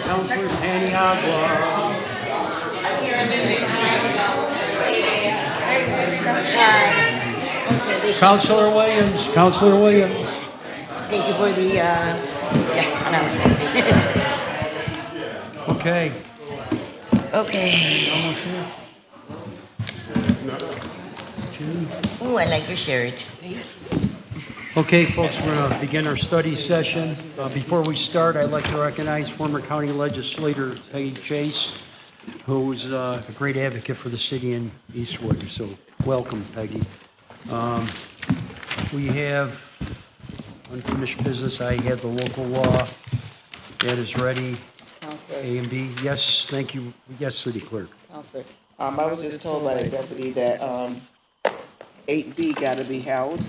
Councilor Paniagua. Councilor Williams. Councilor Williams. Thank you for the announcement. Okay. Okay. Almost here. Ooh, I like your shirt. Okay, folks, we're going to begin our study session. Before we start, I'd like to recognize former county legislator Peggy Chase, who's a great advocate for the city in Eastwood. So welcome, Peggy. We have unfinished business. I have the local law that is ready. Counselor, A and B. Yes, thank you. Yes, City Clerk. Counselor, I was just told by the deputy that 8B got to be held.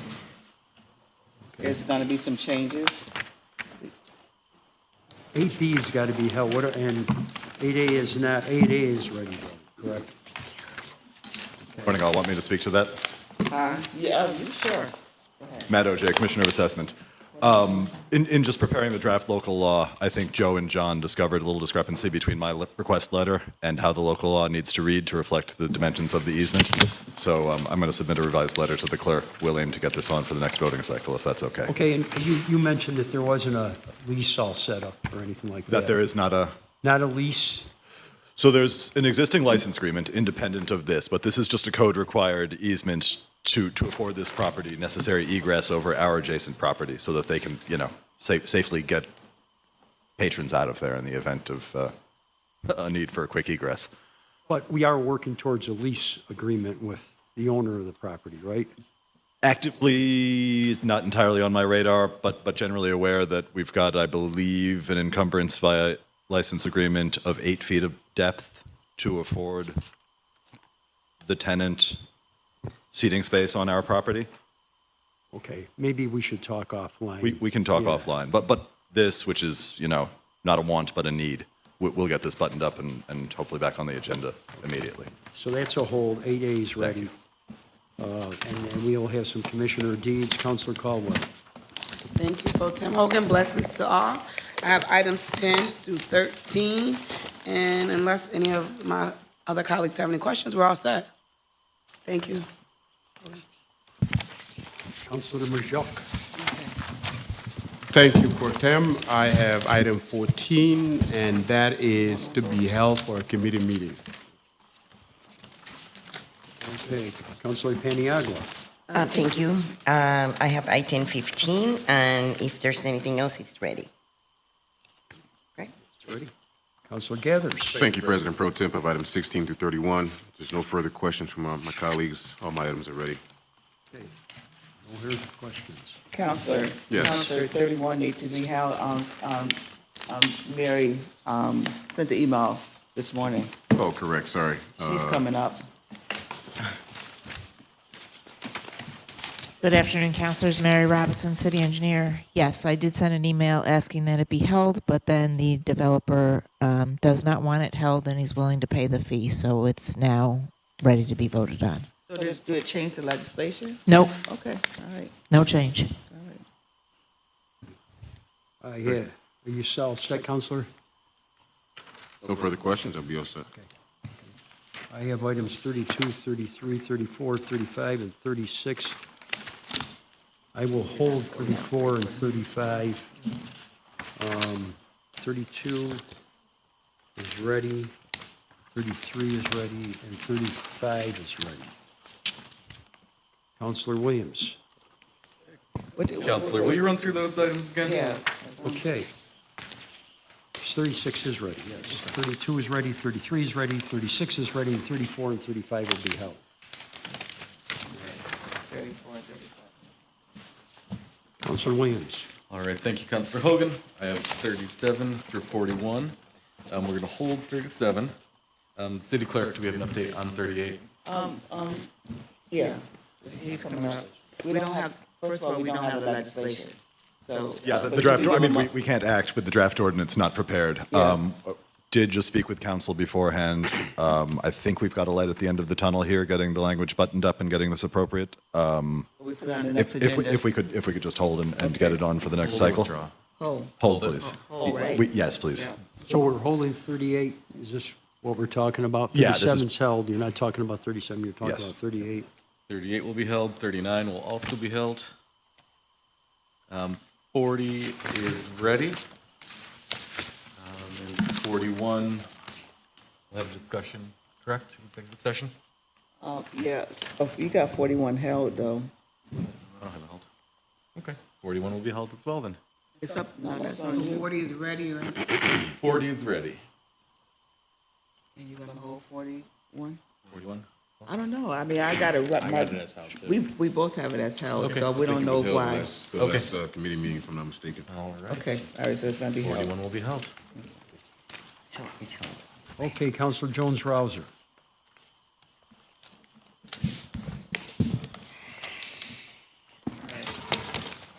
There's going to be some changes. 8B's got to be held, and 8A is not. 8A is ready, correct? Morning, all. Want me to speak to that? Yeah, you sure? Go ahead. Matt OJ, Commissioner of Assessment. In just preparing the draft local law, I think Joe and John discovered a little discrepancy between my request letter and how the local law needs to read to reflect the dimensions of the easement. So I'm going to submit a revised letter to the clerk, William, to get this on for the next voting cycle, if that's okay. Okay, and you mentioned that there wasn't a lease all set up or anything like that. That there is not a... Not a lease? So there's an existing license agreement independent of this, but this is just a code-required easement to afford this property necessary egress over our adjacent property so that they can, safely get patrons out of there in the event of a need for a quick egress. But we are working towards a lease agreement with the owner of the property, right? Actively, not entirely on my radar, but generally aware that we've got, I believe, an encumbrance via license agreement of 8 feet of depth to afford the tenant seating space on our property. Okay, maybe we should talk offline. We can talk Yeah. offline, but this, which is, not a want but a need, we'll get this buttoned up and hopefully back on the agenda immediately. So that's a hold. 8A is ready. And we'll have some commissioner deeds. Councilor Caldwell. Thank you, Pro Tem Hogan. Blessings to all. I have items 10 through 13, and unless any of my other colleagues have any questions, we're all set. Thank you. Councilor Majok. Thank you, Pro Tem. I have item 14, and that is to be held for a committee meeting. Okay, Councilor Paniagua. Thank you. I have item 15, and if there's anything else, it's ready. Okay? It's ready. Councilor Gathers. Thank you, President Pro Temp, of items 16 through 31. There's no further questions from my colleagues. All my items are ready. Okay. No here's the questions. Counselor. Yes. Counselor, 31 needs to be held. Mary sent the email this morning. Oh, correct, sorry. She's coming up. Good afternoon, Councilors. Mary Robinson, City Engineer. Yes, I did send an email asking that it be held, but then the developer does not want it held, and he's willing to pay the fee, so it's now ready to be voted on. So do it change the legislation? Nope, Okay, all right, no change. all right. Yeah. Are you all set, Councilor? No further questions, I'll be all set. I have items 32, 33, 34, 35, and 36. I will hold 34 and 35. 32 is ready, 33 is ready, and 35 is ready. Councilor Williams. Counselor, will you run through those items again? Yeah. Okay. 36 is ready, yes. 32 is ready, 33 is ready, 36 is ready, and 34 and 35 will be held. 34 and 35. Councilor Williams. All right, thank you, Counselor Hogan. I have 37 through 41. We're going to hold 37. City Clerk, do we have an update on 38? Yeah, he's coming up. We don't have, first of all, we don't have the legislation, so. Yeah, the draft, we can't act with the draft ordinance not prepared. Yeah. Did just speak with council beforehand. I think we've got a light at the end of the tunnel here, getting the language buttoned up and getting this appropriate. We put it on the next If agenda. we could just hold and get it on for the next cycle. Withdraw. Hold. Hold, please. Hold, right? Yes, please. Yeah. So we're holding 38, is this what we're talking about? Yeah, this is- 37's held, you're not talking about 37, you're talking Yes. about 38. 38 will be held, 39 will also be held. 40 is ready. And 41, we'll have a discussion, correct, executive session? Yeah, oh, you got 41 held, though. I don't have it held. Okay, 41 will be held as well then. It's up, no, that's on you. 40 is ready, right? 40 is ready. And you're gonna hold 41? 41? I don't know, I mean, I got it right. I got it as held, too. We both have it as held, Okay. so we don't know why. The last committee meeting, if I'm not mistaken. All right. Okay, all right, so it's gonna be held. 41 will be held. So it's held. Okay, Counselor Jones-Rouser.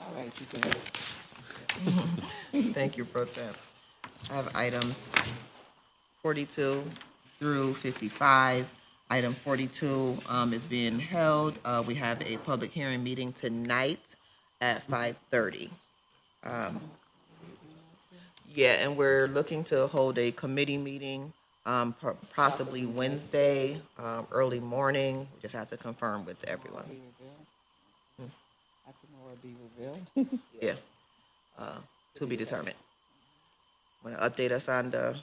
All right, you can have it. Thank you, Pro Tem. I have items 42 through 55. Item 42 is being held. We have a public hearing meeting tonight at 5:30. Yeah, and we're looking to hold a committee meeting, possibly Wednesday, early morning. We just have to confirm with everyone. I said, no, it'll be revealed. Yeah, to be determined. Want to update us on the,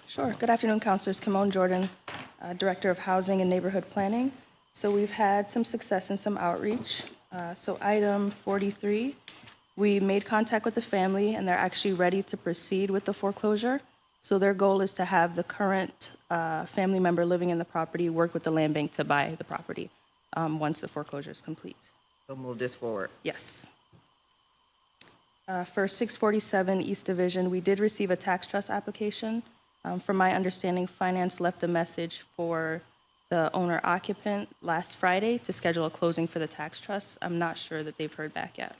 Sure. Good afternoon, Councilors. Kimone Jordan, Director of Housing and Neighborhood Planning. So we've had some success and some outreach. So item 43, we made contact with the family, and they're actually ready to proceed with the foreclosure. So their goal is to have the current family member living in the property work with the land bank to buy the property once the foreclosure is complete. we'll move this forward. Yes. For 647 East Division, we did receive a tax trust application. From my understanding, Finance left a message for the owner occupant last Friday to schedule a closing for the tax trust. I'm not sure that they've heard back yet.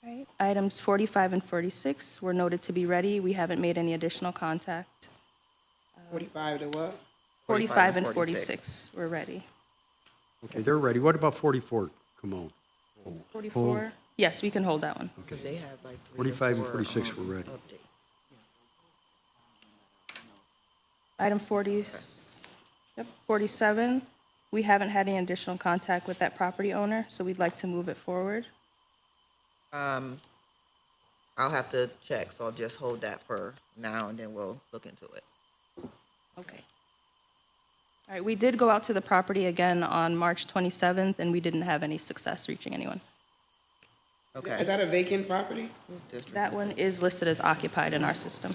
All right. Items 45 and 46 were noted to be ready. We haven't made any additional contact. 45 to what? 45 and 46 were ready. Okay, they're ready. What about 44? Come on. 44? Yes, we can hold that one. They have like 45 and 46 were ready. Item 40, yep, 47, we haven't had any additional contact with that property owner, so we'd like to move it forward. I'll have to check, so I'll just hold that for now, and then we'll look into it. Okay. All right, we did go out to the property again on March 27th, and we didn't have any success reaching anyone. Okay. Is that a vacant property? That one is listed as occupied in our system.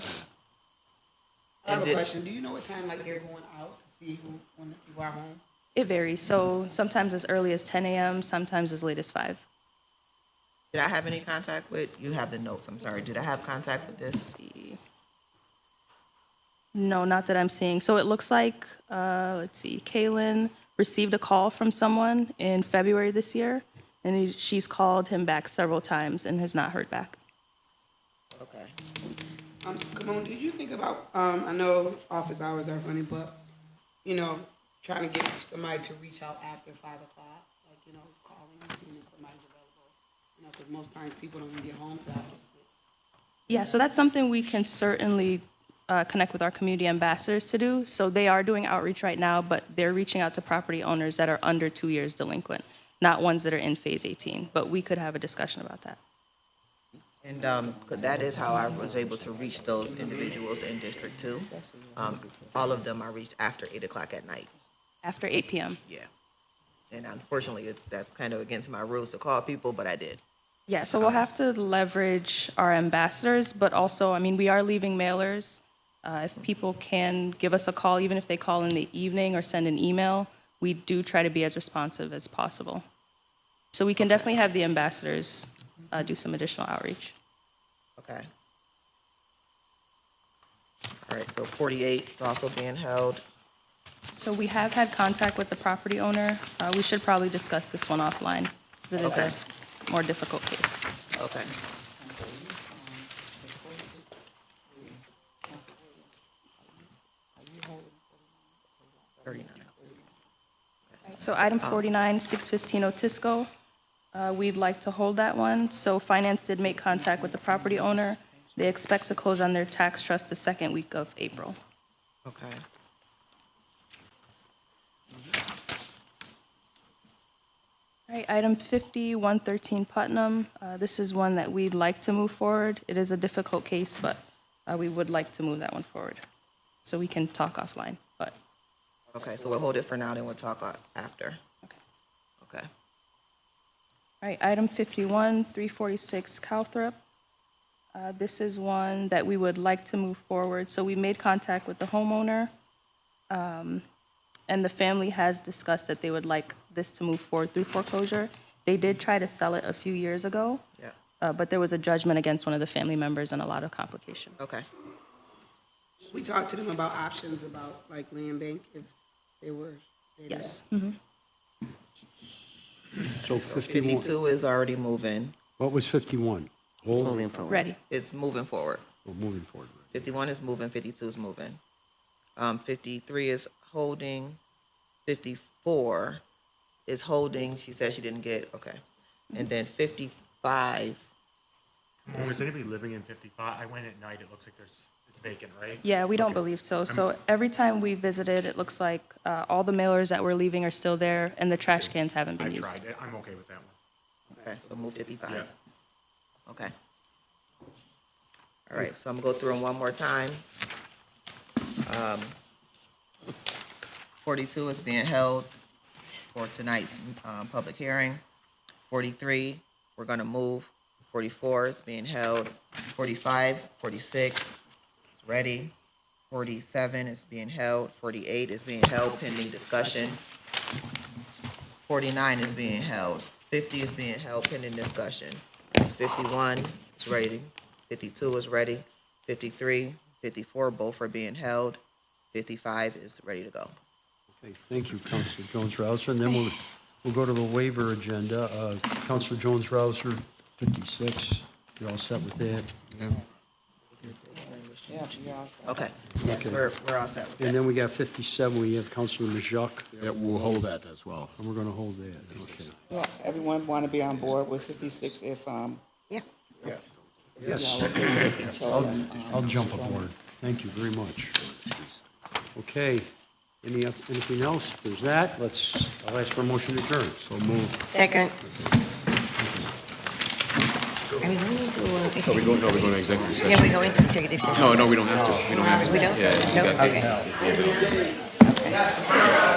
I have And a did- question. Do you know what time, like, they're going out to see who, when people are home? It varies, so sometimes as early as 10 a.m., sometimes as late as 5. Did I have any contact with, you have the notes, I'm sorry, did I have contact with this? No, not that I'm seeing. So it looks like, let's see, Kaylin received a call from someone in February this year, and she's called him back several times and has not heard back. Okay. Simone, did you think about, I know office hours are funny, but, you know, trying to get somebody to reach out after 5 o'clock, like, you know, calling and seeing if somebody's available, you know, because most times people don't even get home till after 6. Yeah, so that's something we can certainly connect with our community ambassadors to do. So they are doing outreach right now, but they're reaching out to property owners that are under 2 years delinquent, not ones that are in phase 18. But we could have a discussion about that. And 'cause that is how I was able to reach those individuals in District 2. All of them I reached after 8 o'clock at night, After 8 p.m. yeah. And unfortunately, that's kind of against my rules to call people, but I did. Yeah, so we'll have to leverage our ambassadors, but also, I mean, we are leaving mailers. If people can give us a call, even if they call in the evening or send an email, we do try to be as responsive as possible. So we can definitely have the ambassadors do some additional outreach. Okay. All right, so 48 is also being held. So we have had contact with the property owner. We should probably discuss this one offline, because it is Okay. a more difficult case. Okay. So item 49, 615 Otisco. We'd like to hold that one. So finance did make contact with the property owner. They expect to close on their tax trust the second week of April. Okay. All right, item 50, 113 Putnam. This is one that we'd like to move forward. It is a difficult case, but we would like to move that one forward. So we can talk offline, but, Okay, so we'll hold it for now, then we'll talk after. okay. Okay. All right, item 51, 346 Calthrop. This is one that we would like to move forward. So we made contact with the homeowner, and the family has discussed that they would like this to move forward through foreclosure. They did try to sell it a few years ago, Yeah, but there was a judgment against one of the family members and a lot of complication. okay. We talked to them about options about like land bank if they were. Yes. So 51, 52 is already moving. what was 51? Hold, Moving forward. Ready. It's moving forward. we're moving forward. 51 is moving, 52 is moving. 53 is holding, 54 is holding, she said she didn't get, okay. And then 55, Is anybody living in 55? I went at night, it looks like it's vacant, right? Yeah, we don't Okay. believe so. So every time we visited, it looks like all the mailers that we're leaving are still there and the trash cans haven't I been used. tried it, I'm okay with that one. okay, so move 55. Yeah. Okay. All right, so I'm gonna go through them one more time. 42 is being held for tonight's public hearing. 43, we're gonna move. 44 is being held. 45, 46 is ready. 47 is being held. 48 is being held pending discussion. 49 is being held. 50 is being held pending discussion. 51 is ready. 52 is ready. 53, 54, both are being held. 55 is ready to go. Okay, thank you, Counselor Jones-Rouser. And then we'll go to the waiver agenda. Counselor Jones-Rouser, 56, you're all set with that? Yeah, you're all set. Okay, yes, we're all set with And that. then we got 57, we have Counselor Majok, Yeah, we'll hold that as well. and we're going to hold that, okay. Well, everyone want to be on board with 56 if, Yeah. Yes, y'all okay with it? So, I'll jump aboard. Thank you very much. Okay, anything else? If there's that, I'll ask for a motion to adjourn. So move. Second. Are we going into We're going to executive session. Yeah, we go into executive session. No, we don't have to. We don't have to. We don't? Yeah, No? you got Okay. this. Okay.